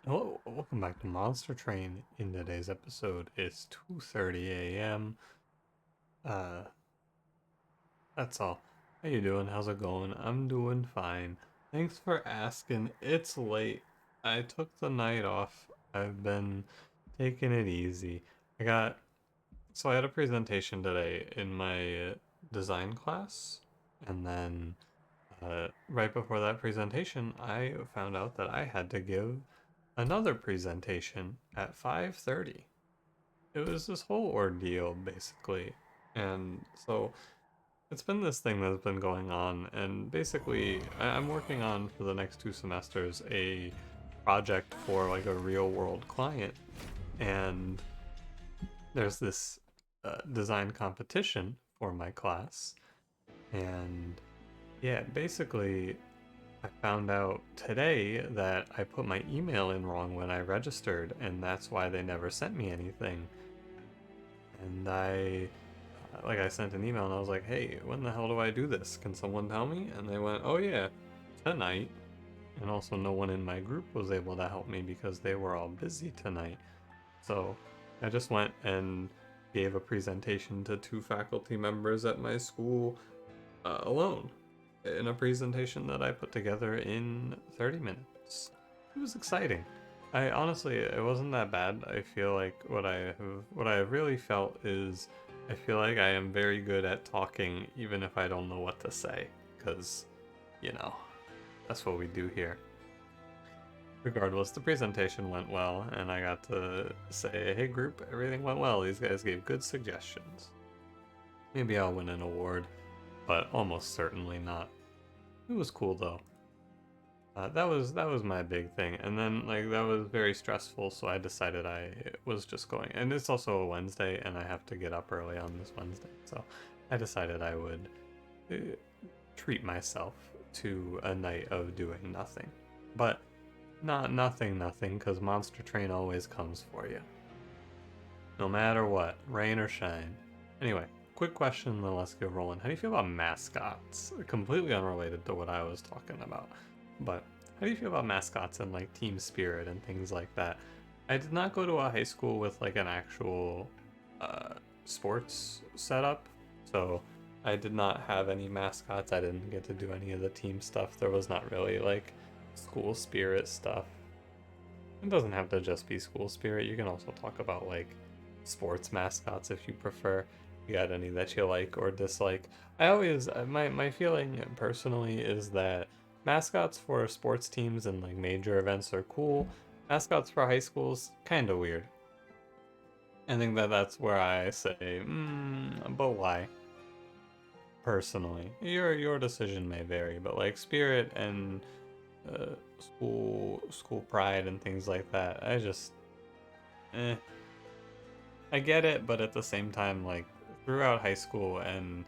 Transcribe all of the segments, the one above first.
Hello, welcome back to Monster Train. In today's episode, it's 2:30 a.m. Uh, that's all. How you doing? How's it going? I'm doing fine. Thanks for asking. It's late. I took the night off. I've been taking it easy. I got I had a presentation today in my design class, and then right before that presentation, I found out that I had to give another presentation at 5:30. It was this whole ordeal basically. And so it's been this thing that's been going on, and basically I'm working on for the next 2 semesters a project for like a real world client, and there's this design competition for my class. And yeah, basically I found out today that I put my email in wrong when I registered, and that's why they never sent me anything. And I sent an email and I was like, hey, when the hell do I do this? Can someone tell me? And they went, oh yeah, tonight. And also, no one in my group was able to help me because they were all busy tonight. So I just went and gave a presentation to 2 faculty members at my school alone in a presentation that I put together in 30 minutes. It was exciting. I honestly, it wasn't that bad. I feel like what I have really felt is I feel like I am very good at talking even if I don't know what to say, because, you know, that's what we do here. Regardless, the presentation went well, and I got to say, hey group, everything went well. These guys gave good suggestions. Maybe I'll win an award, but almost certainly not. It was cool though. That was my big thing, and then like that was very stressful, so I decided I was just going. And it's also a Wednesday, and I have to get up early on this Wednesday, so I decided I would uh, treat myself to a night of doing nothing. But not nothing, because Monster Train always comes for you, no matter what, rain or shine. Anyway, quick question, then let's get rolling. How do you feel about mascots? Completely unrelated to what I was talking about, but how do you feel about mascots and like team spirit and things like that? I did not go to a high school with like an actual sports setup, so I did not have any mascots. I didn't get to do any of the team stuff. There was not really like school spirit stuff. It doesn't have to just be school spirit. You can also talk about like sports mascots if you prefer. You got any that you like or dislike? I always my feeling personally is that mascots for sports teams and like major events are cool. Mascots for high schools kind of weird. I think that that's where I say, but why? Personally, your decision may vary, but like spirit and school pride and things like that, eh, I get it, but at the same time, like throughout high school and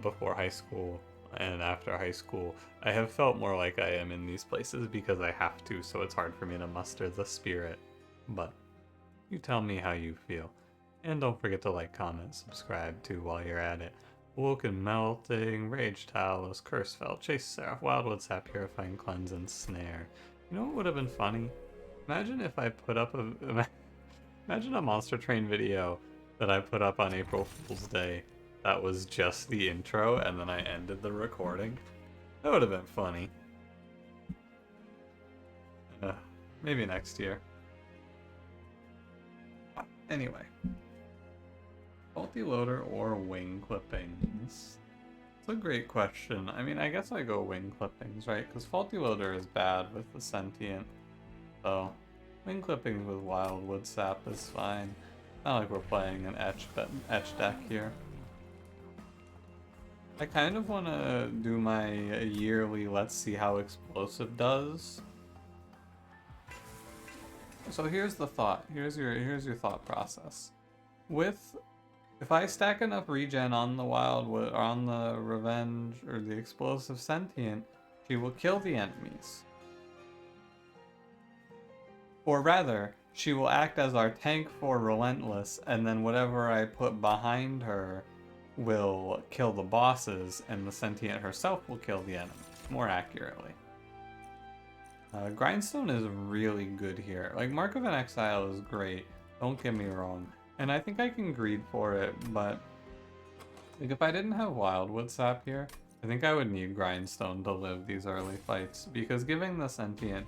before high school and after high school, I have felt more like I am in these places because I have to, so it's hard for me to muster the spirit. But you tell me how you feel. And don't forget to like, comment, subscribe too while you're at it. Awoken, Melting, Rage Talos, Cursefell, Chase Seraph, Wildwood Sap, Purifying Cleanse, and Snare. You know what would have been funny? Imagine if I put up a Imagine a Monster Train video that I put up on April Fool's Day that was just the intro and then I ended the recording. That would have been funny. Uh, Maybe next year. Anyway. Faulty loader or wing clippings? It's a great question. I mean, I guess I go wing clippings, right? Because faulty loader is bad with the sentient. So, wing clippings with wildwood sap is fine. Not like we're playing an etch deck here. I kind of want to do my yearly let's see how explosive does. So here's the thought. Here's your thought process. If I stack enough regen on the wildwood, or on the revenge, or the explosive sentient, she will kill the enemies. Or rather, she will act as our tank for relentless, and then whatever I put behind her will kill the bosses, and the sentient herself will kill the enemies, more accurately. Grindstone is really good here. Like, Mark of an Exile is great, don't get me wrong. And I think I can greed for it, but like if I didn't have Wildwood Sap here, I think I would need Grindstone to live these early fights, because giving the Sentient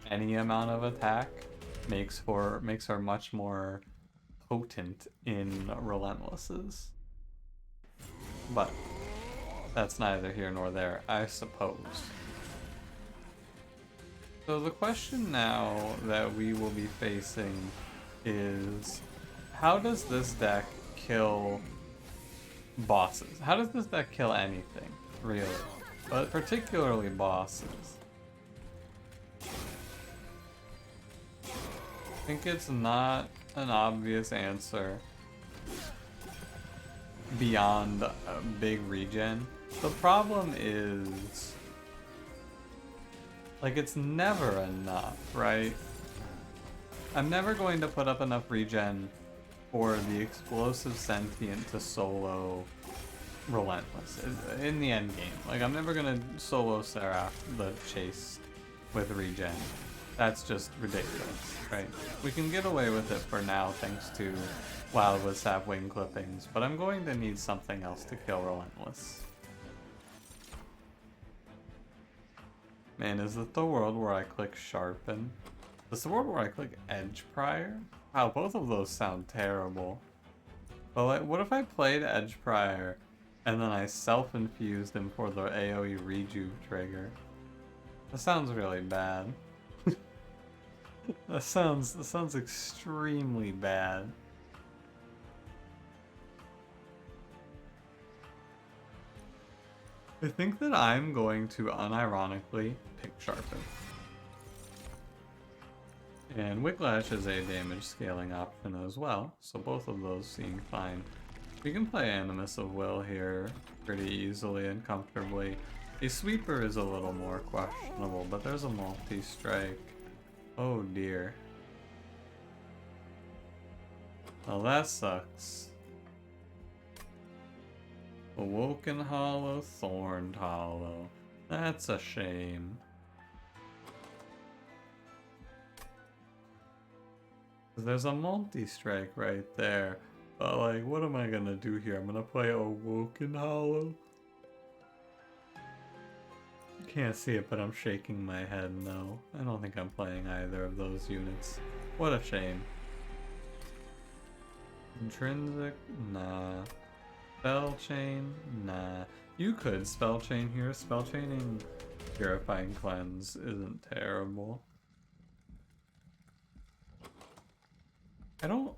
any amount of attack makes her much more potent in Relentlesses. But that's neither here nor there, I suppose. So the question now that we will be facing is, how does this deck kill bosses? How does this deck kill anything, really? But particularly bosses. I think it's not an obvious answer beyond a big regen. The problem is, like, it's never enough, right? I'm never going to put up enough regen for the explosive sentient to solo Relentless in the end game. Like, I'm never gonna solo Seraph the chase with regen. That's just ridiculous, right? We can get away with it for now thanks to Wildwood Sap wing clippings, but I'm going to need something else to kill Relentless. Man, is it the world where I click Sharpen? Is the world where I click Edge Prior? Wow, both of those sound terrible. But like, what if I played Edge Prior and then I self-infused him for the AoE Rejuve trigger? That sounds really bad. That sounds extremely bad. I think that I'm going to unironically pick Sharpen. And Whiplash is a damage scaling option as well, so both of those seem fine. We can play Animus of Will here pretty easily and comfortably. A Sweeper is a little more questionable, but there's a multi-strike. Oh dear. Well, that sucks. Awoken Hollow, Thorned Hollow. That's a shame. There's a multi-strike right there. But like, what am I gonna do here? I'm gonna play Awoken Hollow? You can't see it, but I'm shaking my head no. I don't think I'm playing either of those units. What a shame. Intrinsic? Nah. Spell Chain? Nah. You could Spell Chain here. Spell Chaining Purifying Cleanse isn't terrible. I don't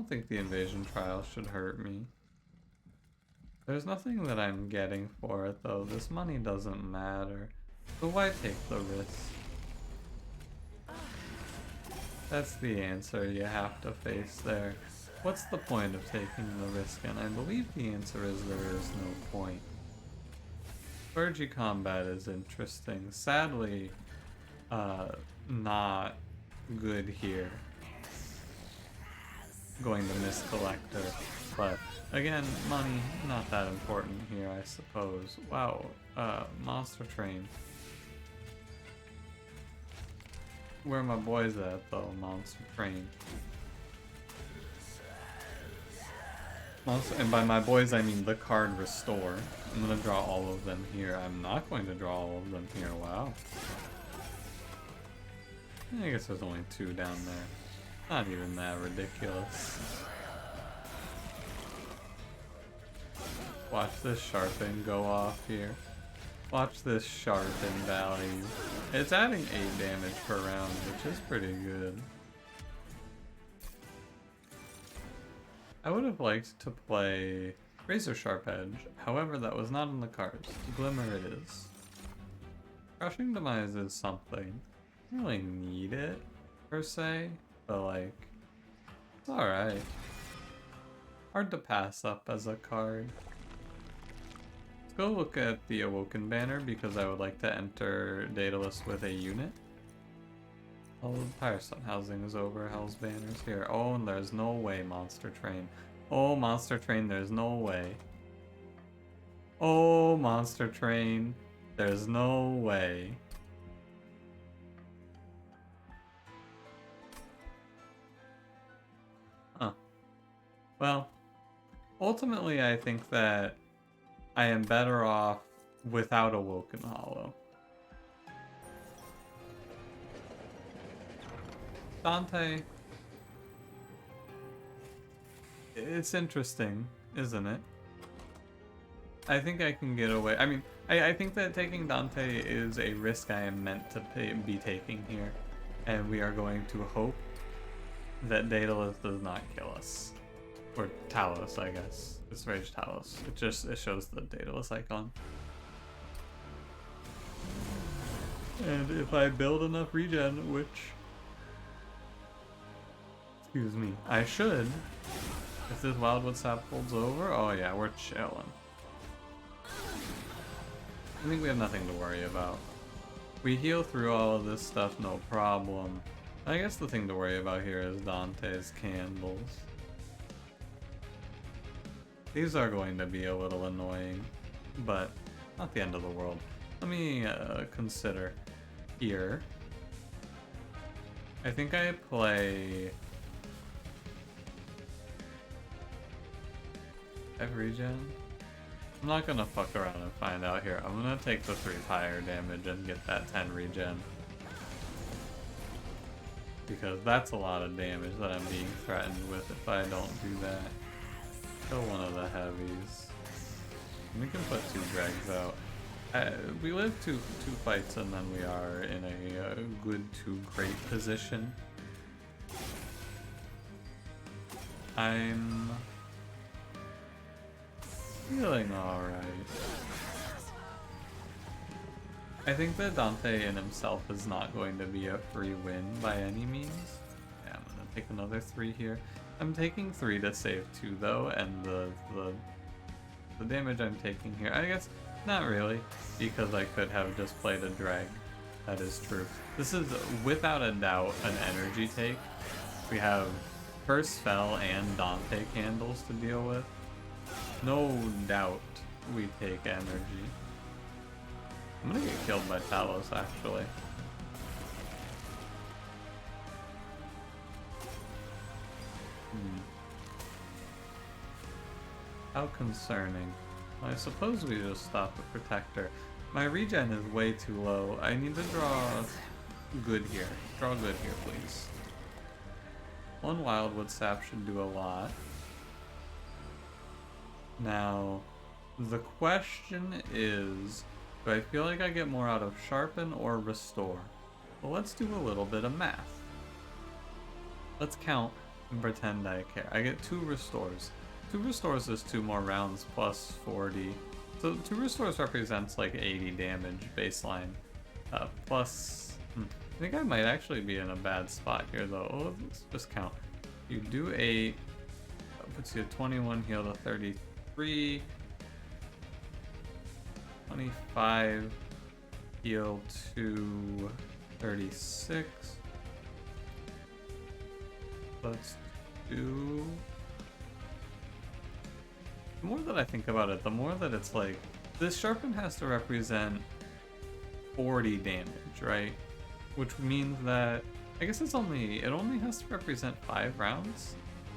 think the Invasion Trial should hurt me. There's nothing that I'm getting for it though. This money doesn't matter. So why take the risk? That's the answer you have to face there. What's the point of taking the risk? And I believe the answer is there is no point. Clergy combat is interesting. Sadly, not good here. Going to miss Collector, but again, money not that important here, I suppose. Wow, Monster Train. Where are my boys at though, Monster Train? And by my boys I mean the card Restore. I'm gonna draw all of them here. I'm not going to draw all of them here, wow. I guess there's only 2 down there. Not even that ridiculous. Watch this Sharpen go off here. Watch this Sharpen value. It's adding 8 damage per round, which is pretty good. I would have liked to play Razor Sharp Edge, however that was not in the cards. Glimmer it is. Crushing Demise is something. I don't really need it, per se, but like, it's alright. Hard to pass up as a card. Let's go look at the Awoken banner because I would like to enter Daedalus with a unit. Oh, Firestone Housing is over. Hell's Banner's here. Oh, and there's no way, Monster Train. Oh, Monster Train, there's no way. Oh, Monster Train, there's no way. Well, ultimately I think that I am better off without Awoken Hollow. Dante, it's interesting, isn't it? I think I can get away. I mean, I think that taking Dante is a risk I am meant to be taking here. And we are going to hope that Daedalus does not kill us. Or Talos, I guess. It's Rage Talos. It shows the Daedalus icon. And if I build enough regen, which... excuse me, I should. If this Wildwood Sap holds over, oh yeah, we're chilling. I think we have nothing to worry about. We heal through all of this stuff, no problem. I guess the thing to worry about here is Dante's candles. These are going to be a little annoying, but not the end of the world. Let me consider here. I think I play... regen? I'm not gonna fuck around and find out here. I'm gonna take the 3 fire damage and get that 10 regen. Because that's a lot of damage that I'm being threatened with if I don't do that. Kill one of the heavies. We can put 2 dregs out. We live two fights and then we are in a good to great position. I'm feeling alright. I think that Dante in himself is not going to be a free win by any means. Yeah, I'm gonna take another 3 here. I'm taking 3 to save 2 though, and the damage I'm taking here, I guess not really, because I could have just played a drag. That is true. This is without a doubt an energy take. We have first spell and Dante candles to deal with. No doubt we take energy. I'm gonna get killed by Talos, actually. How concerning. Well, I suppose we just stop the Protector. My regen is way too low. I need to draw good here. Draw good here, please. 1 Wildwood Sap should do a lot. Now, the question is, do I feel like I get more out of Sharpen or Restore? Well, let's do a little bit of math. Let's count and pretend I care. I get 2 Restores. 2 Restores is 2 more rounds plus 40. So 2 Restores represents like 80 damage baseline. Plus, I think I might actually be in a bad spot here though. Oh, let's just count. You do 8, that puts you at 21, heal to 33. 25, heal to 36. Let's do... The more that I think about it, the more that it's like, this Sharpen has to represent 40 damage, right? Which means that, I guess it only has to represent 5 rounds,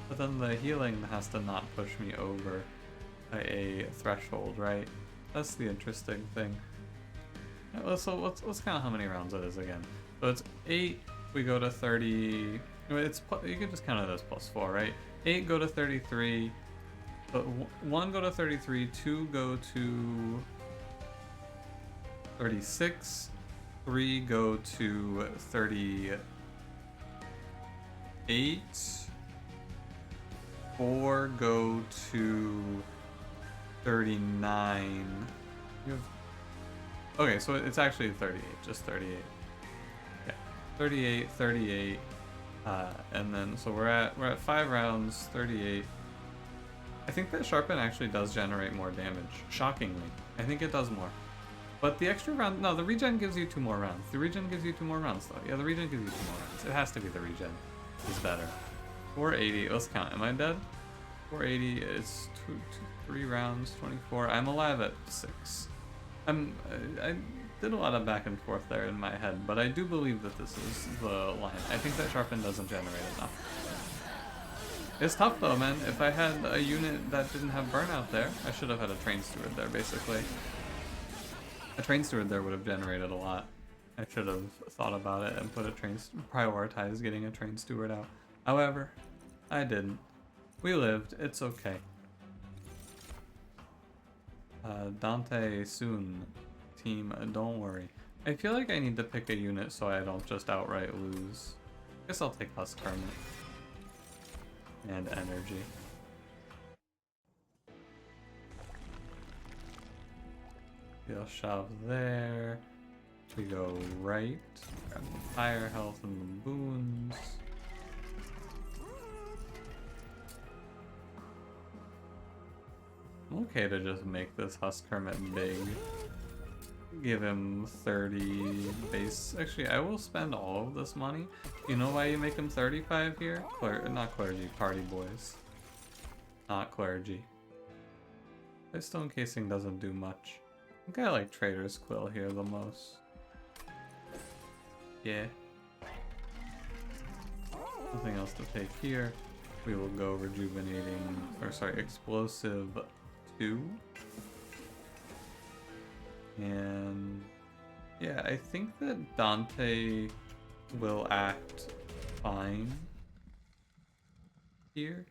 but then the healing has to not push me over a threshold, right? That's the interesting thing. So let's count how many rounds it is again. So it's 8, we go to 30, you can just count it as plus 4, right? 8 go to 33, but 1 go to 33, 2 go to 36, 3 go to 38, 4 go to 39. Okay, so it's actually 38, just 38. Yeah, 38, 38, and then so we're at 5 rounds, 38. I think that Sharpen actually does generate more damage. Shockingly, I think it does more. But the extra round, no, the regen gives you 2 more rounds. The regen gives you 2 more rounds though. Yeah, the regen gives you 2 more rounds. It has to be the regen. It's better. 480. Let's count. Am I dead? 480 is 3 rounds, 24. I'm alive at 6. I did a lot of back and forth there in my head, but I do believe that this is the line. I think that Sharpen doesn't generate enough. It's tough though, man. If I had a unit that didn't have burnout there, I should have had a train steward there, basically. A train steward there would have generated a lot. I should have thought about it and put a prioritize getting a train steward out. However, I didn't. We lived. It's okay. Dante soon. Team, don't worry. I feel like I need to pick a unit so I don't just outright lose. Guess I'll take Husk Hermit. And energy. We'll shove there. We go right. Grab the fire health and the boons. I'm okay to just make this Husk Hermit big. Give him 30 base. Actually, I will spend all of this money. You know why you make him 35 here? Not clergy, party boys. Not clergy. This stone casing doesn't do much. I think I like Trader's Quill here the most. Yeah. Nothing else to take here. We will go rejuvenating, or sorry, explosive 2. And yeah, I think that Dante will act fine here.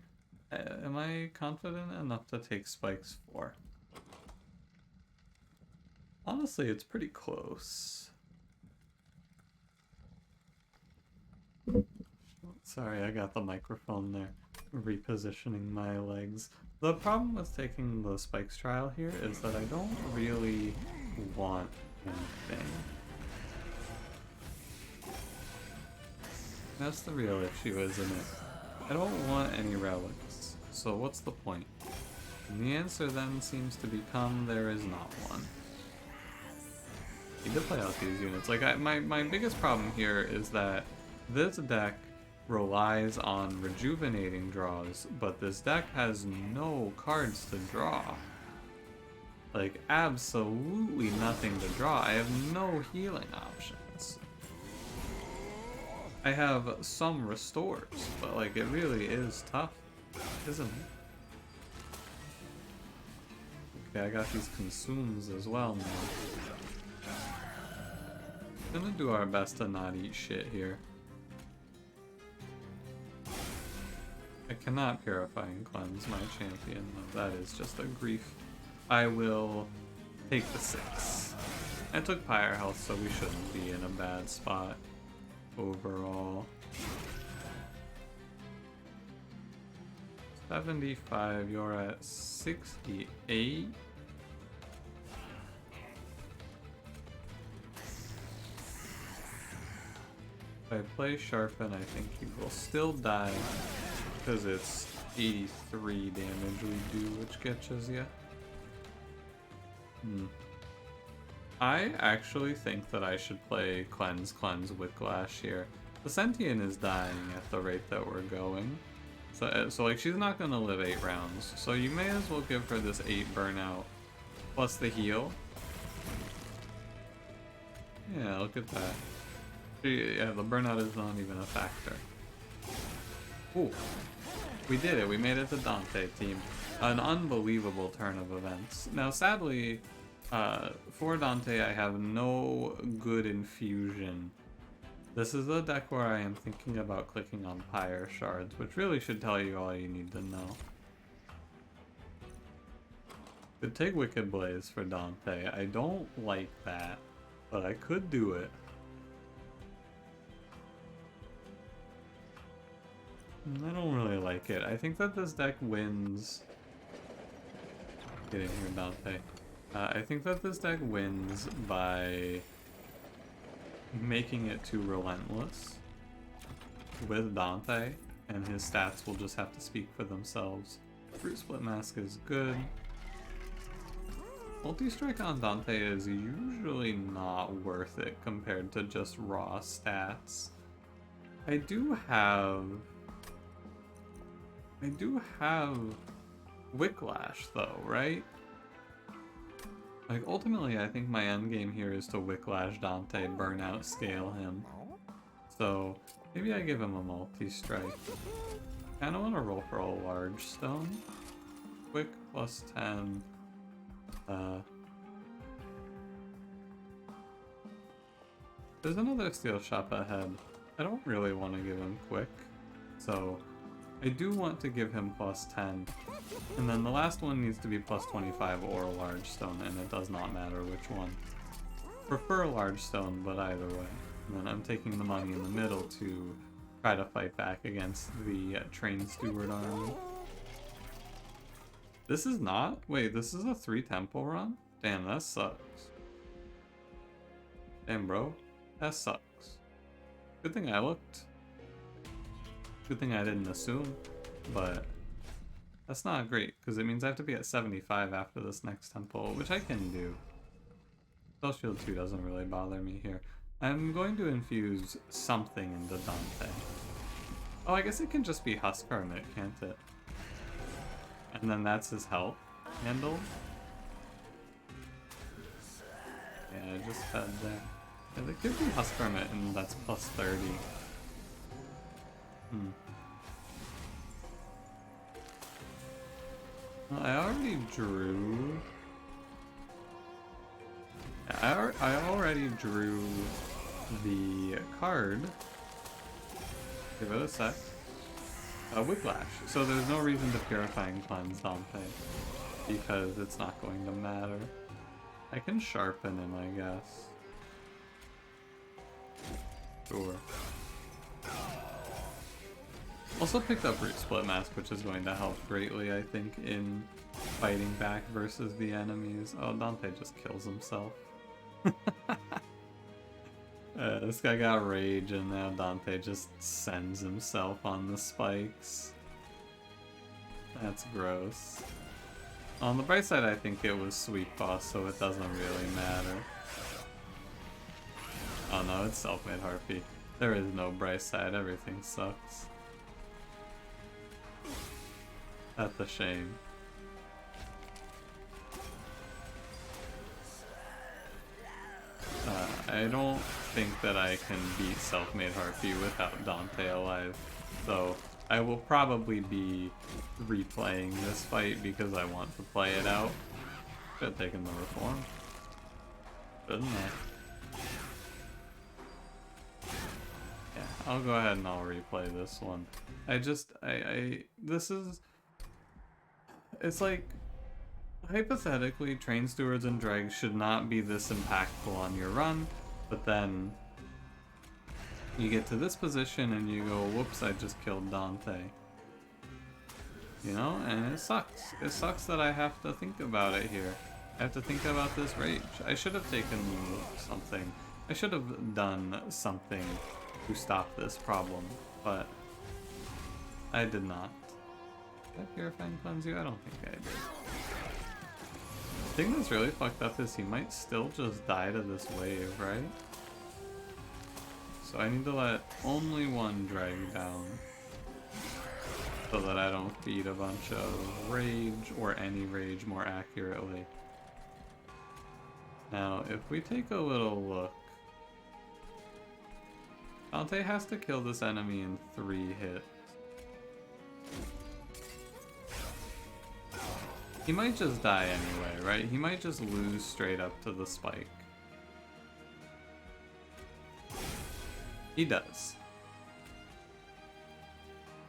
Am I confident enough to take Spikes 4? Honestly, it's pretty close. Sorry, I got the microphone there. Repositioning my legs. The problem with taking the Spikes trial here is that I don't really want anything. That's the real issue, isn't it? I don't want any relics, so what's the point? And the answer then seems to become there is not one. Need to play out these units. Like, my biggest problem here is that this deck relies on rejuvenating draws, but this deck has no cards to draw. Like, absolutely nothing to draw. I have no healing options. I have some restores, but like, it really is tough, isn't it? Okay, I got these consumes as well now. Gonna do our best to not eat shit here. I cannot purify and cleanse my champion, though. That is just a grief. I will take the 6. I took Pyre Health, so we shouldn't be in a bad spot overall. 75, you're at 68. If I play Sharpen, I think he will still die because it's 83 damage we do, which catches you. I actually think that I should play Cleanse, Whiplash here. The Sentient is dying at the rate that we're going. So like, she's not gonna live 8 rounds. So you may as well give her this 8 burnout plus the heal. Yeah, look at that. Yeah, the burnout is not even a factor. Ooh, we did it. We made it to Dante, team. An unbelievable turn of events. Now, sadly, for Dante, I have no good infusion. This is a deck where I am thinking about clicking on Pyre Shards, which really should tell you all you need to know. Could take Wicked Blaze for Dante. I don't like that, but I could do it. I don't really like it. I think that this deck wins. Get in here, Dante. I think that this deck wins by making it too relentless with Dante, and his stats will just have to speak for themselves. Fruit Split Mask is good. Multi-strike on Dante is usually not worth it compared to just raw stats. I do have Whiplash though, right? Like, ultimately, I think my end game here is to Whiplash Dante, burnout scale him. So maybe I give him a multi-strike. kind of want to roll for a large stone. Quick plus 10. There's another steel shop ahead. I don't really want to give him quick, so I do want to give him plus 10. And then the last one needs to be plus 25 or large stone, and it does not matter which one. Prefer large stone, but either way. And then I'm taking the money in the middle to try to fight back against the train steward army. This is not? Wait, this is a 3 temple run? Damn, that sucks. Damn, bro. That sucks. Good thing I looked. Good thing I didn't assume. But that's not great, because it means I have to be at 75 after this next temple, which I can do. Spell Shield 2 doesn't really bother me here. I'm going to infuse something into Dante. Oh, I guess it can just be Husk Hermit, can't it? And then that's his health handle. Yeah, I just fed there. Yeah, there could be Husk Hermit, and that's plus 30. Well, I already drew. Yeah, I already drew the card. Give it a sec. Whiplash. So there's no reason to Purifying Cleanse Dante, because it's not going to matter. I can sharpen him, I guess. Sure. Also picked up Root Split Mask, which is going to help greatly, I think, in fighting back versus the enemies. Oh, Dante just kills himself. This guy got rage, and now Dante just sends himself on the spikes. That's gross. On the bright side, I think it was Sweet Boss, so it doesn't really matter. Oh no, it's Self-Made Harpy. There is no bright side, everything sucks. That's a shame. I don't think that I can beat Self-Made Harpy without Dante alive, so I will probably be replaying this fight because I want to play it out. Should have taken the Reform. Shouldn't I? Yeah, I'll go ahead and I'll replay this one. This is... It's like, hypothetically, train stewards and dregs should not be this impactful on your run, but then you get to this position and you go, whoops, I just killed Dante. You know, and it sucks. It sucks that I have to think about it here. I have to think about this rage. I should have taken something. I should have done something to stop this problem, but I did not. Did I Purifying Cleanse you? I don't think I did. The thing that's really fucked up is he might still just die to this wave, right? So I need to let only one drag down so that I don't feed a bunch of rage, or any rage more accurately. Now, if we take a little look, Dante has to kill this enemy in 3 hits. He might just die anyway, right? He might just lose straight up to the spike. He does.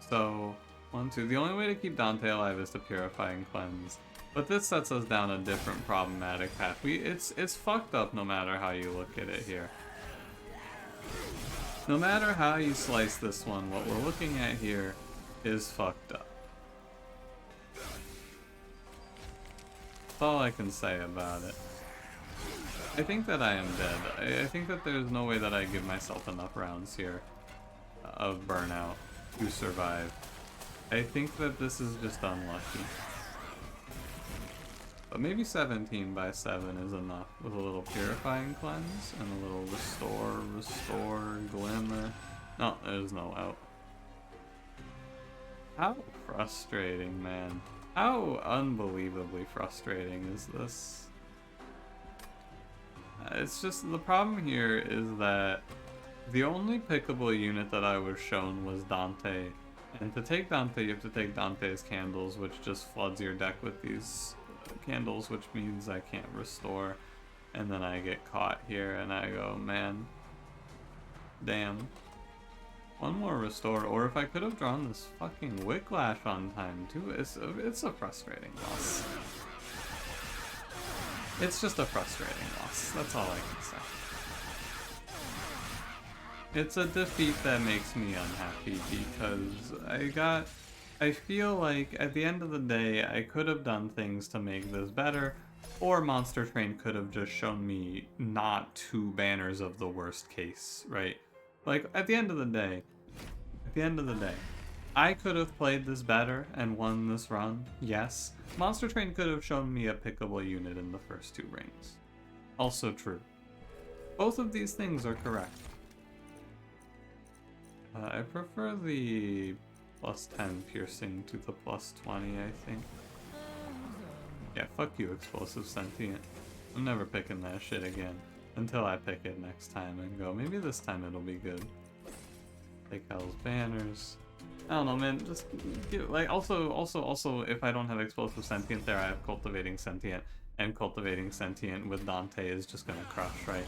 So, 1, 2. The only way to keep Dante alive is to Purifying Cleanse. But this sets us down a different problematic path. It's fucked up no matter how you look at it here. No matter how you slice this one, what we're looking at here is fucked up. That's all I can say about it. I think that I am dead. I think that there's no way that I give myself enough rounds here of burnout to survive. I think that this is just unlucky. But maybe 17 by 7 is enough with a little Purifying Cleanse and a little restore, glimmer. No, there's no out. How frustrating, man. How unbelievably frustrating is this? It's just, the problem here is that the only pickable unit that I was shown was Dante, And to take Dante, you have to take Dante's candles, which just floods your deck with these candles, which means I can't restore. And then I get caught here, and I go, man, damn. One more restore, or if I could have drawn this fucking Whiplash on time too, it's a frustrating loss. It's just a frustrating loss, that's all I can say. It's a defeat that makes me unhappy because I feel like at the end of the day I could have done things to make this better, or Monster Train could have just shown me not two banners of the worst case, right? Like, at the end of the day, I could have played this better and won this run, yes. Monster Train could have shown me a pickable unit in the first two rings. Also true. Both of these things are correct. I prefer the +10 piercing to the +20, I think. Yeah, fuck you, Explosive Sentient. I'm never picking that shit again. Until I pick it next time and go, maybe this time it'll be good. Take Hell's Banners. I don't know, man, just get, like, also, if I don't have Explosive Sentient there, I have Cultivating Sentient, and Cultivating Sentient with Dante is just gonna crush, right?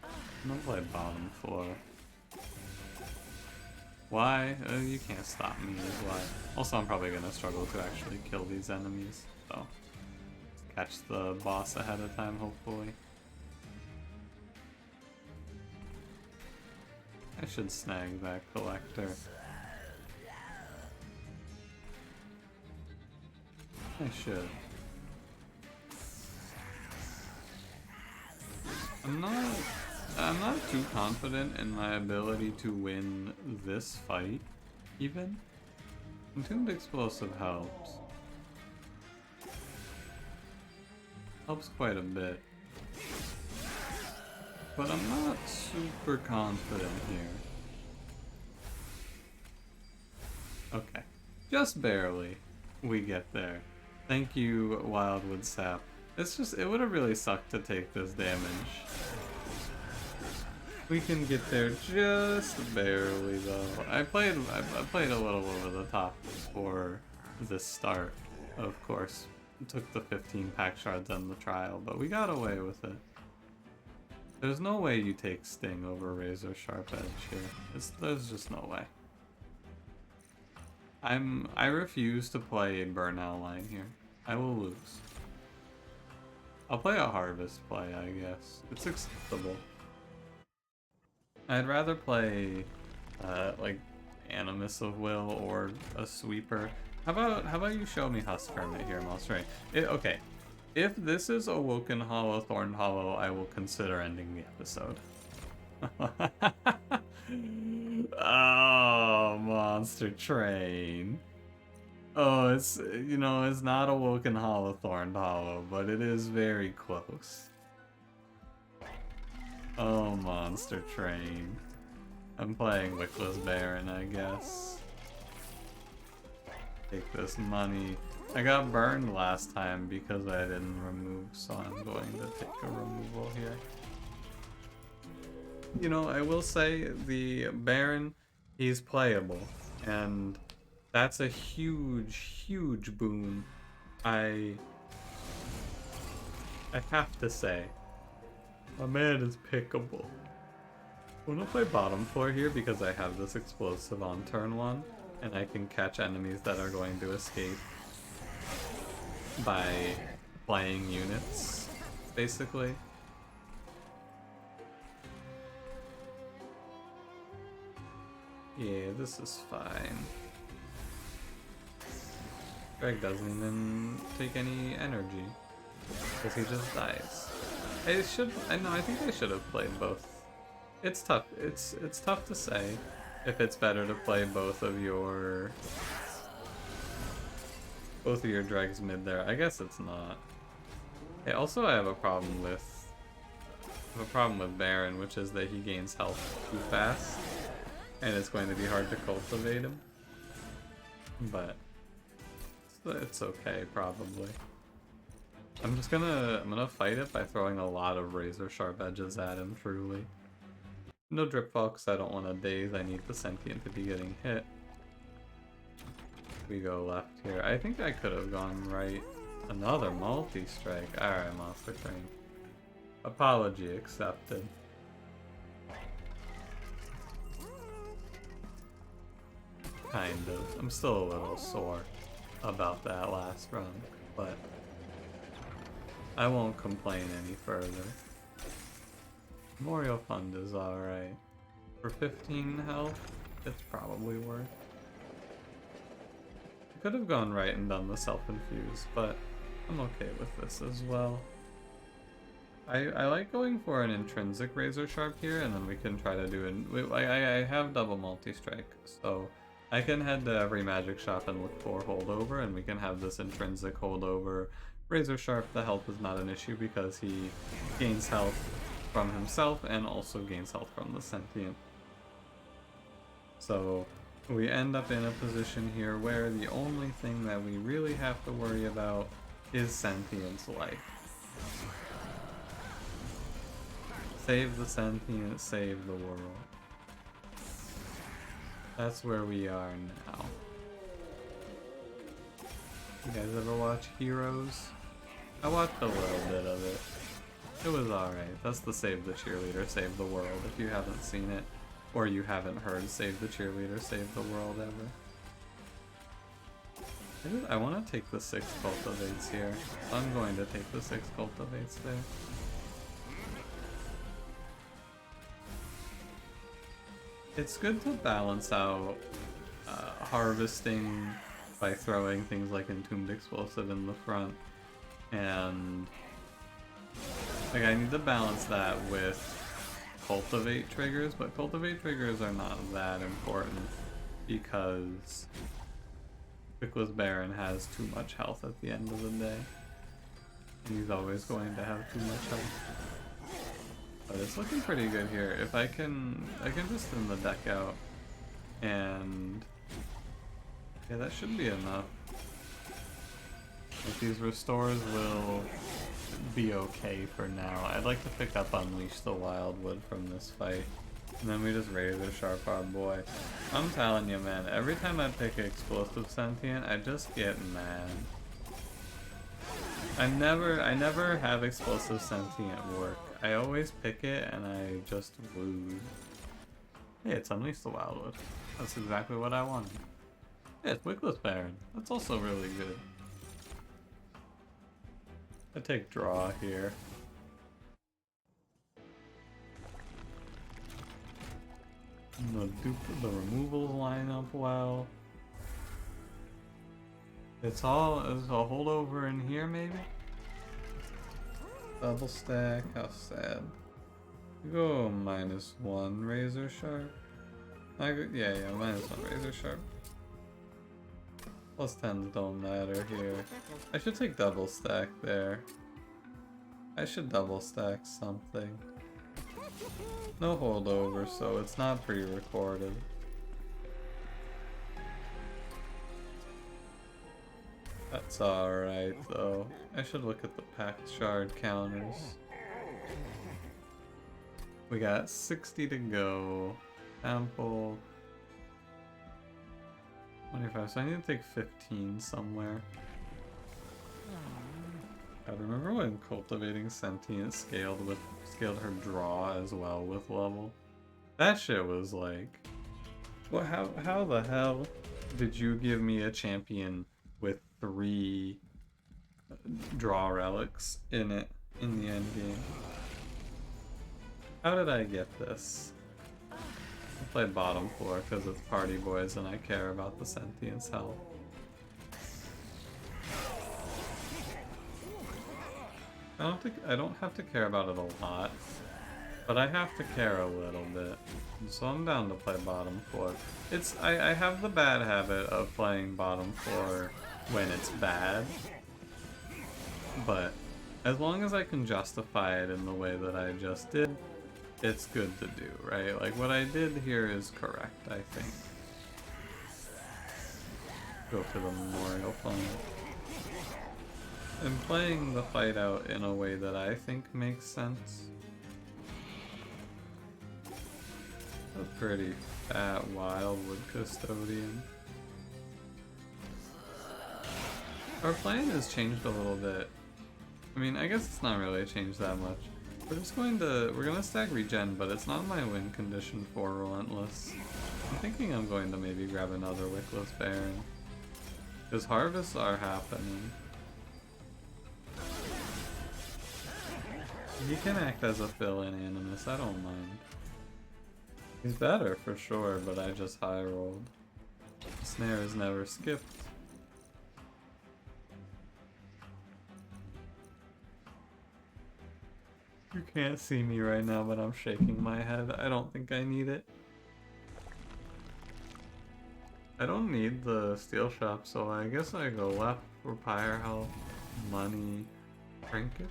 I'm gonna play bottom floor. Why? You can't stop me, is why. Also, I'm probably gonna struggle to actually kill these enemies, so catch the boss ahead of time, hopefully. I should snag that collector. I should. I'm not too confident in my ability to win this fight, even. Entombed Explosive helps. Helps quite a bit. But I'm not super confident here. Okay. Just barely. We get there. Thank you, Wildwood Sap. It's just, it would have really sucked to take this damage. We can get there just barely, though. I played a little over the top for this start, of course. Took the 15 pack shards on the trial, but we got away with it. There's no way you take Sting over Razor Sharp Edge here. There's just no way. I refuse to play a Burnout line here. I will lose. I'll play a Harvest play, I guess. It's acceptable. I'd rather play like Animus of Will or a Sweeper. How about you show me Husk Hermit here, Monster Train? Okay. If this is Awoken Hollow, Thorn Hollow, I will consider ending the episode. Oh, Monster Train. Oh, it's, you know, it's not Awoken Hollow, Thorn Hollow, but it is very close. Oh, Monster Train. I'm playing Wickless Baron, I guess. Take this money. I got burned last time because I didn't remove, so I'm going to take a removal here. You know, I will say the Baron, he's playable, and that's a huge, huge boon. I have to say, my man is pickable. I'm gonna play bottom floor here because I have this explosive on turn 1, and I can catch enemies that are going to escape by playing units, basically. Yeah, this is fine. Greg doesn't even take any energy because he just dies. I think I should have played both. It's tough. It's tough to say if it's better to play both of your dregs mid there. I guess it's not. Hey, also I have a problem with Baron, which is that he gains health too fast, and it's going to be hard to cultivate him. But it's okay, probably. I'm gonna fight it by throwing a lot of razor sharp edges at him, truly. No drip fall because I don't want to daze. I need the sentient to be getting hit. We go left here. I think I could have gone right. Another multi-strike. Alright, monster train. Apology accepted. Kind of. I'm still a little sore about that last run, but I won't complain any further. Memorial Fund is alright. For 15 health, it's probably worth. I could have gone right and done the self-infuse, but I'm okay with this as well. I like going for an intrinsic razor sharp here, and then we can try to do it. I have double multi-strike, so I can head to every magic shop and look for holdover, and we can have this intrinsic holdover razor sharp. The health is not an issue because he gains health from himself and also gains health from the sentient. So we end up in a position here where the only thing that we really have to worry about is sentient's life. Save the sentient, save the world. That's where we are now. You guys ever watch Heroes? I watched a little bit of it. It was alright. That's the Save the Cheerleader, Save the World. If you haven't seen it, or you haven't heard Save the Cheerleader, Save the World ever. I want to take the 6 cultivates here. I'm going to take the 6 cultivates there. It's good to balance out harvesting by throwing things like Entombed Explosive in the front, and like I need to balance that with cultivate triggers, but cultivate triggers are not that important because Quickless Baron has too much health at the end of the day. And he's always going to have too much health. But it's looking pretty good here. If I can just thin the deck out, and yeah, that should be enough. Like, these restores will be okay for now. I'd like to pick up Unleash the Wildwood from this fight, and then we just razor sharp our boy. I'm telling you, man, every time I pick Explosive Sentient, I just get mad. I never have Explosive Sentient work. I always pick it and I just lose. Hey, it's Unleash the Wildwood. That's exactly what I wanted. Yeah, it's Wickless Baron. That's also really good. I take draw here. The removals line up well. It's a holdover in here, maybe? Double stack, how sad. Go -1 razor sharp. Yeah, -1 razor sharp. +10s don't matter here. I should take double stack there. I should double stack something. No holdover, so it's not pre-recorded. That's alright though. I should look at the packed shard counters. We got 60 to go. Ample. 25, so I need to take 15 somewhere. I remember when Cultivating Sentient scaled her draw as well with level. That shit was like, well, how the hell did you give me a champion with 3 draw relics in it in the end game? How did I get this? I play bottom floor because it's party boys and I care about the sentient's health. I don't have to care about it a lot, but I have to care a little bit. So I'm down to play bottom floor. I have the bad habit of playing bottom floor when it's bad, but as long as I can justify it in the way that I just did, it's good to do, right? Like, what I did here is correct, I think. Go for the Memorial Fund. I'm playing the fight out in a way that I think makes sense. pretty fat wildwood custodian. Our plan has changed a little bit. I mean, I guess it's not really changed that much. We're gonna stack regen, but it's not my win condition for Relentless. I'm thinking I'm going to maybe grab another Wickless Baron. Because harvests are happening. He can act as a fill-in Animus, I don't mind. He's better for sure, but I just high rolled. Snare is never skipped. You can't see me right now, but I'm shaking my head. I don't think I need it. I don't need the steel shop, so I guess I go left for pyre health, money, trinket,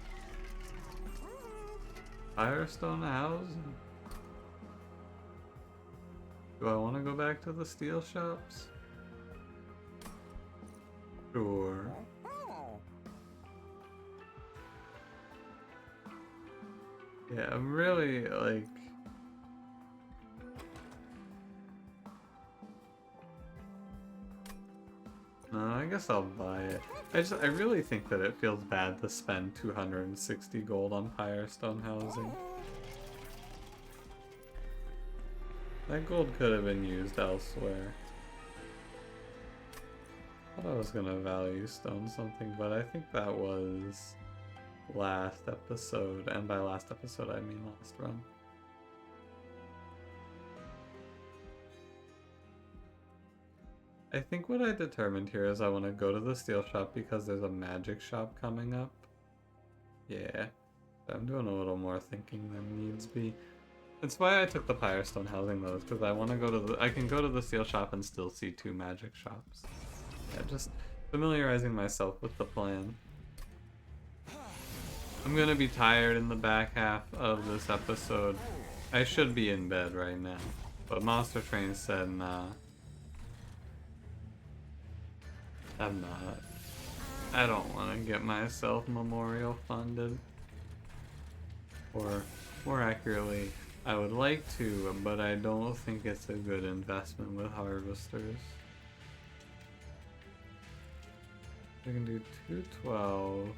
firestone house. Do I want to go back to the steel shops? Sure. Yeah, I'm really like. No, I guess I'll buy it. I really think that it feels bad to spend 260 gold on Firestone housing. That gold could have been used elsewhere. I thought I was gonna value stone something, but I think that was last episode, and by last episode I mean last run. I think what I determined here is I want to go to the steel shop because there's a magic shop coming up. Yeah, I'm doing a little more thinking than needs be. That's why I took the Firestone housing though, because I want to go to the. I can go to the steel shop and still see 2 magic shops. Yeah, just familiarizing myself with the plan. I'm gonna be tired in the back half of this episode. I should be in bed right now, but monstertrain said nah. I'm not. I don't want to get myself memorial funded. Or, more accurately, I would like to, but I don't think it's a good investment with harvesters. I can do 212.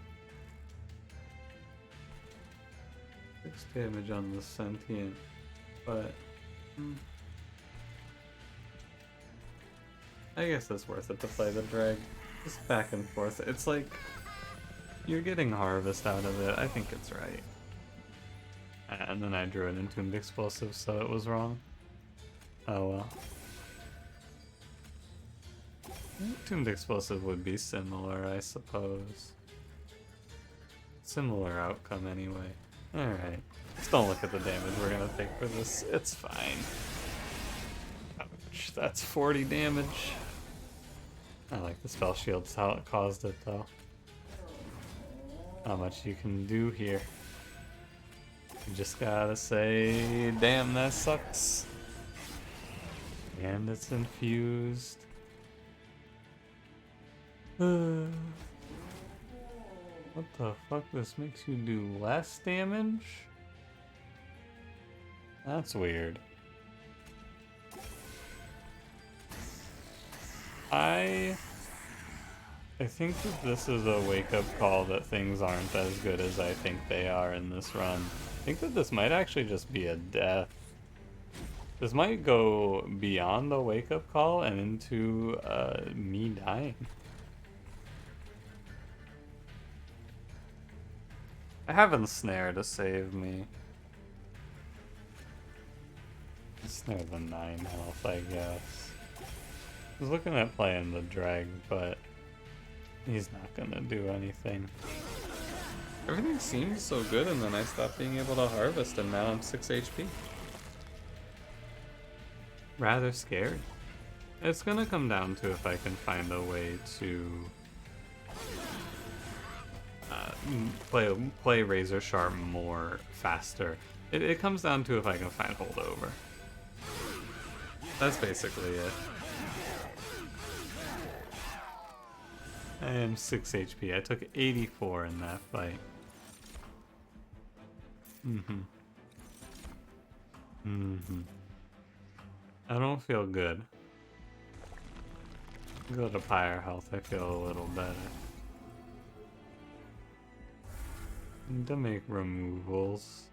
6 damage on the sentient, but I guess it's worth it to play the drag. Just back and forth. It's like you're getting harvest out of it. I think it's right. And then I drew an entombed explosive, so it was wrong. Oh well. Entombed explosive would be similar, I suppose. Similar outcome anyway. Alright. Just don't look at the damage we're gonna take for this. It's fine. Ouch, that's 40 damage. I like the spell shields, how it caused it though. How much you can do here. You just gotta say, damn, that sucks. And it's infused. What the fuck? This makes you do less damage? That's weird. I think that this is a wake-up call that things aren't as good as I think they are in this run. I think that this might actually just be a death. This might go beyond the wake-up call and into me dying. I have a snare to save me. Snare the 9 health, I guess. I was looking at playing the drag, but he's not gonna do anything. Everything seemed so good, and then I stopped being able to harvest, and now I'm 6 HP. Rather scary. It's gonna come down to if I can find a way to play Razor Sharp more faster. It comes down to if I can find holdover. That's basically it. I am 6 HP. I took 84 in that fight. I don't feel good. Go to Pyre Health, I feel a little better. Need to make removals.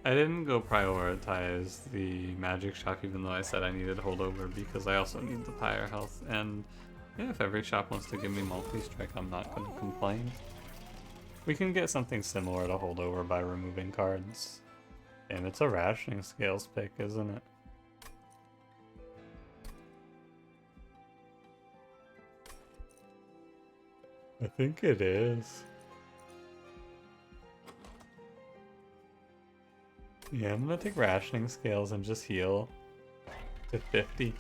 I didn't go prioritize the magic shop even though I said I needed holdover because I also need the Pyre Health, and yeah, if every shop wants to give me multi-strike, I'm not going to complain. We can get something similar to holdover by removing cards. And it's a rationing scales pick, isn't it? I think it is. Yeah, I'm gonna take rationing scales and just heal to 50.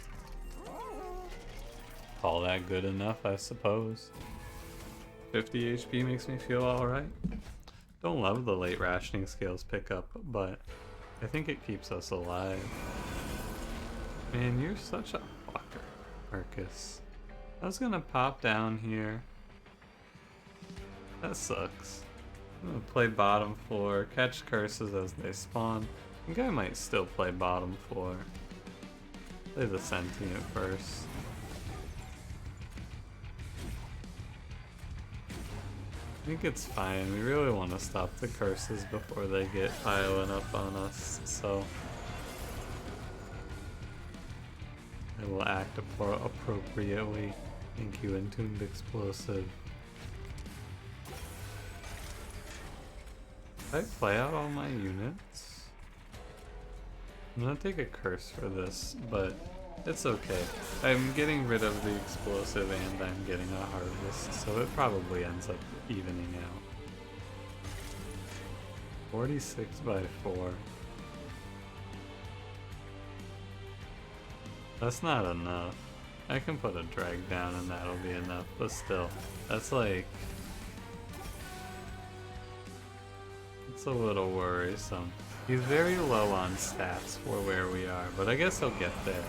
Call that good enough, I suppose. 50 HP makes me feel alright. Don't love the late rationing scales pickup, but I think it keeps us alive. Man, you're such a fucker, Marcus. I was gonna pop down here. That sucks. I'm gonna play bottom floor, catch curses as they spawn. I think I might still play bottom floor. Play the sentient first. I think it's fine. We really want to stop the curses before they get piling up on us, so I will act appropriately. Thank you, Entombed Explosive. Did I play out all my units? I'm gonna take a curse for this, but it's okay. I'm getting rid of the explosive and I'm getting a harvest, so it probably ends up evening out. 46 by 4. That's not enough. I can put a drag down and that'll be enough, but still, that's like... it's a little worrisome. He's very low on stats for where we are, but I guess he'll get there.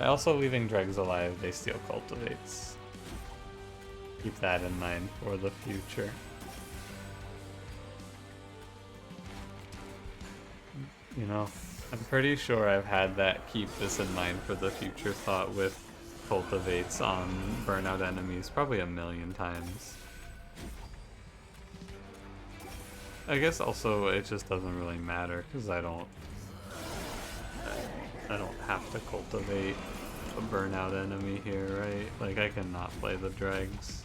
Also, leaving dregs alive, they steal cultivates. Keep that in mind for the future. You know, I'm pretty sure I've had that keep this in mind for the future thought with cultivates on burnout enemies probably a million times. I guess also it just doesn't really matter because I don't have to cultivate a burnout enemy here, right? Like I can not play the dregs.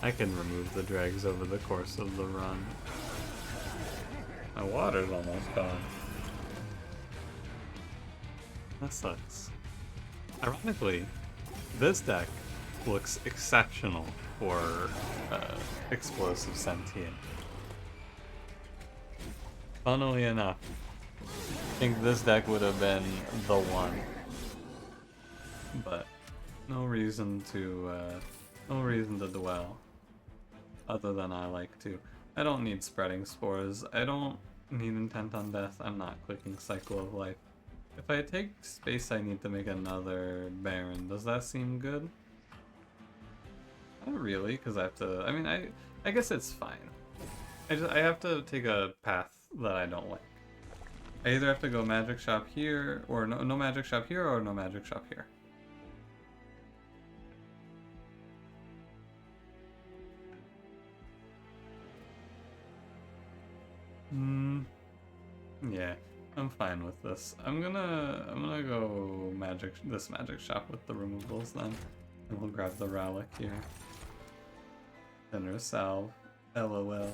I can remove the dregs over the course of the run. My water's almost gone. That sucks. Ironically, this deck looks exceptional for explosive sentient. Funnily enough, I think this deck would have been the one, but no reason to dwell, other than I like to. I don't need spreading spores. I don't need intent on death. I'm not clicking cycle of life. If I take space, I need to make another Baron. Does that seem good? Not really, because I have to. I mean, I guess it's fine. I have to take a path that I don't like. I either have to go magic shop here, or no magic shop here, or no magic shop here. Yeah, I'm fine with this. I'm gonna go this magic shop with the removals then, and we'll grab the relic here. Thinner salve, LOL.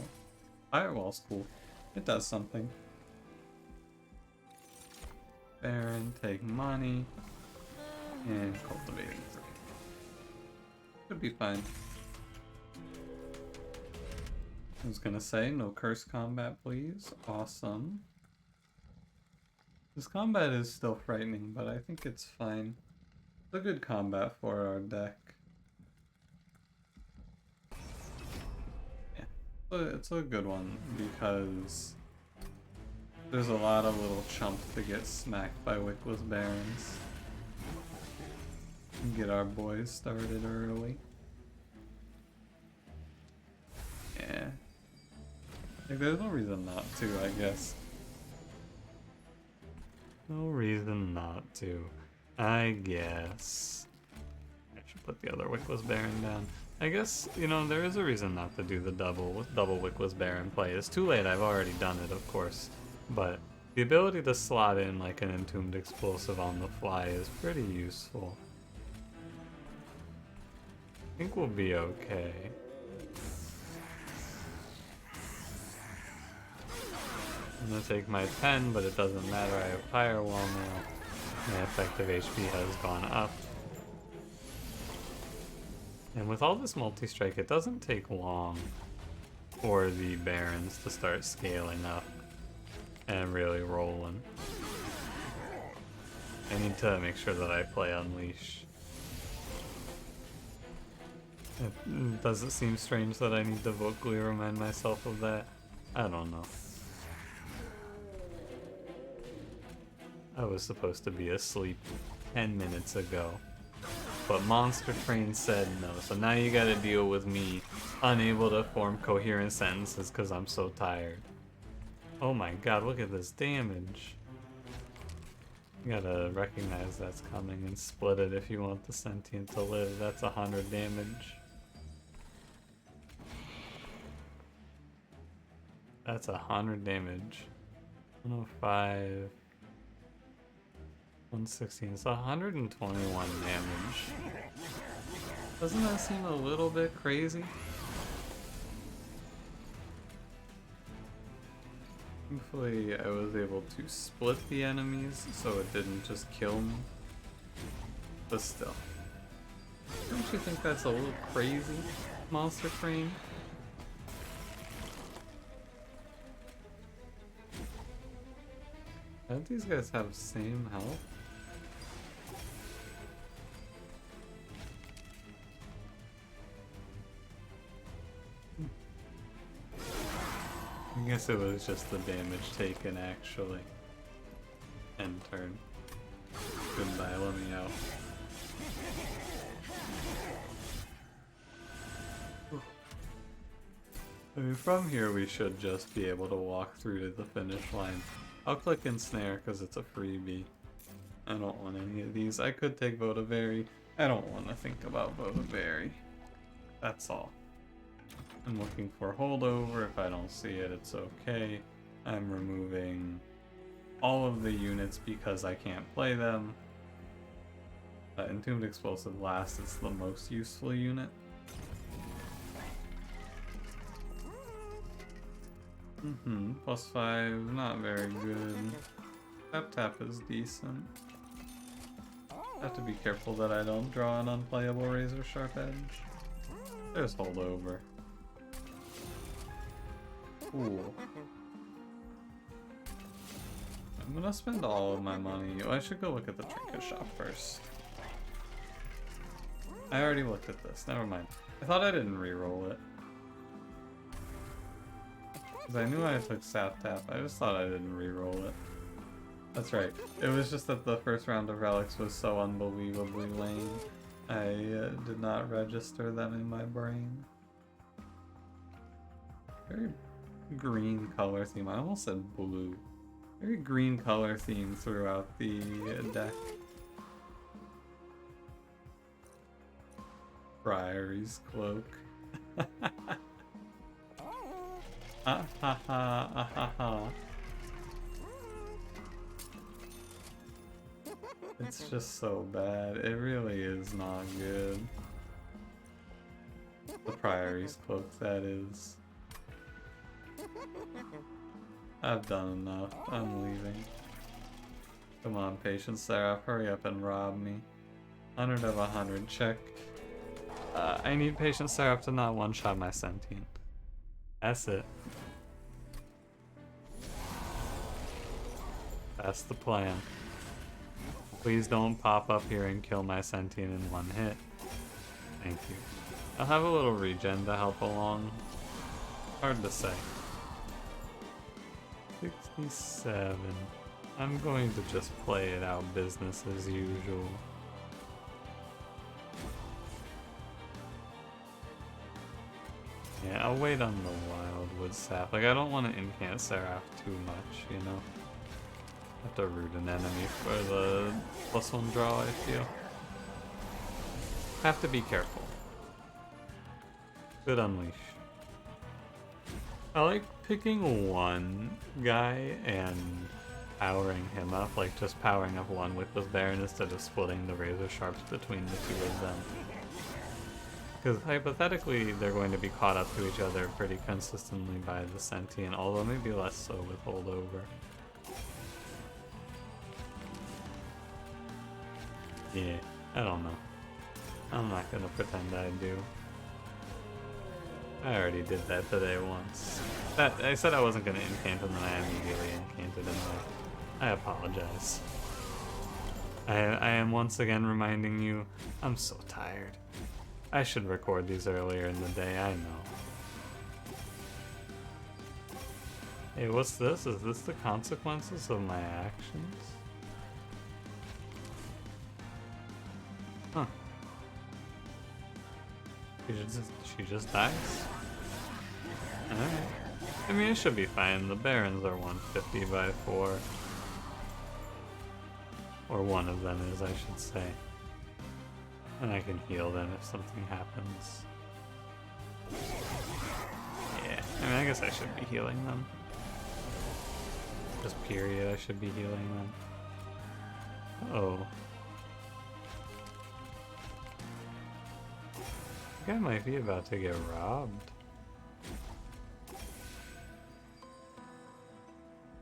Firewall's cool. It does something. Baron, take money, and cultivating 3. Should be fine. I was gonna say, no curse combat, please. Awesome. This combat is still frightening, but I think it's fine. It's a good combat for our deck. Yeah, it's a good one because there's a lot of little chumps to get smacked by Wickless Barons. And get our boys started early. Yeah. Like, there's no reason not to, I guess. No reason not to, I guess. I should put the other Wickless Baron down. I guess, you know, there is a reason not to do the double Wickless Baron play. It's too late, I've already done it, of course. But the ability to slot in like an Entombed Explosive on the fly is pretty useful. I think we'll be okay. I'm gonna take my 10, but it doesn't matter, I have Firewall now. My effective HP has gone up. And with all this multi-strike, it doesn't take long for the Barons to start scaling up and really rolling. I need to make sure that I play Unleash. Does it seem strange that I need to vocally remind myself of that? I don't know. I was supposed to be asleep 10 minutes ago. But monstertrain said no, so now you gotta deal with me unable to form coherent sentences because I'm so tired. Oh my god, look at this damage. You gotta recognize that's coming and split it if you want the sentient to live. That's 100 damage. That's 100 damage. 105. 116, it's 121 damage. Doesn't that seem a little bit crazy? Thankfully, I was able to split the enemies so it didn't just kill me. But still. Don't you think that's a little crazy, monstertrain? Don't these guys have the same health? I guess it was just the damage taken, actually. End turn. Goodbye, let me out. I mean, from here we should just be able to walk through to the finish line. I'll click Ensnare because it's a freebie. I don't want any of these. I could take Votivary. I don't want to think about Votivary. That's all. I'm looking for Holdover. If I don't see it, it's okay. I'm removing all of the units because I can't play them. Entombed Explosive last is the most useful unit. +5, not very good. Tap is decent. Have to be careful that I don't draw an unplayable Razor Sharp Edge. There's Holdover. Cool. I'm gonna spend all of my money. Oh, I should go look at the trinket shop first. I already looked at this, never mind. I thought I didn't re-roll it. Because I knew I took Sap Tap, I just thought I didn't re-roll it. That's right, it was just that the first round of relics was so unbelievably lame. I did not register them in my brain. Very green color theme, I almost said blue. Very green color theme throughout the deck. Priory's Cloak. Ah ha ha ah ha ha. It's just so bad. It really is not good. The Priory's Cloak, that is. I've done enough. I'm leaving. Come on, Patient Seraph, hurry up and rob me. 100 of 100, check. I need Patient Seraph to not one-shot my sentient. That's it. That's the plan. Please don't pop up here and kill my sentient in one hit. Thank you. I'll have a little regen to help along. Hard to say. 67. I'm going to just play it out business as usual. Yeah, I'll wait on the Wildwood Sap. Like, I don't want to incant Seraph too much, you know? Have to root an enemy for the +1 draw, I feel. Have to be careful. Good unleash. I like picking one guy and powering him up, like just powering up one with this Baron instead of splitting the Razor Sharps between the two of them. Because hypothetically, they're going to be caught up to each other pretty consistently by the Sentient, although maybe less so with Holdover. Yeah, I don't know. I'm not gonna pretend I do. I already did that today once. I said I wasn't gonna incant and then I immediately incanted anyway. I apologize. I am once again reminding you, I'm so tired. I should record these earlier in the day, I know. Hey, what's this? Is this the consequences of my actions? Huh. She just dies? Alright. I mean, it should be fine. The Barons are 150 by 4. Or one of them is, I should say. And I can heal them if something happens. Yeah, I mean, I guess I should be healing them. Just period, I should be healing them. Oh. I think I might be about to get robbed.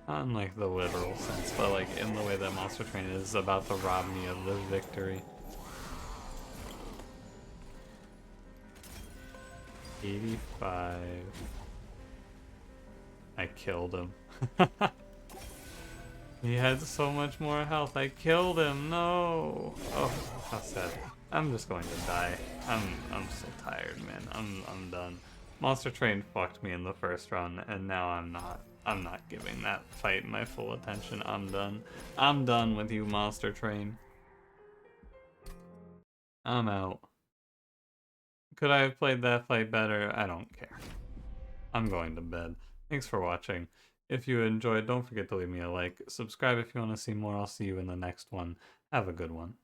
Not in like the literal sense, but like in the way that Monster Train is about to rob me of this victory. 85. I killed him. He had so much more health. I killed him. No. Oh, how sad. I'm just going to die. I'm so tired, man. I'm done. Monster Train fucked me in the first run, and now I'm not giving that fight my full attention. I'm done. I'm done with you, Monster Train. I'm out. Could I have played that fight better? I don't care. I'm going to bed. Thanks for watching. If you enjoyed, don't forget to leave me a like. Subscribe if you want to see more. I'll see you in the next one. Have a good one.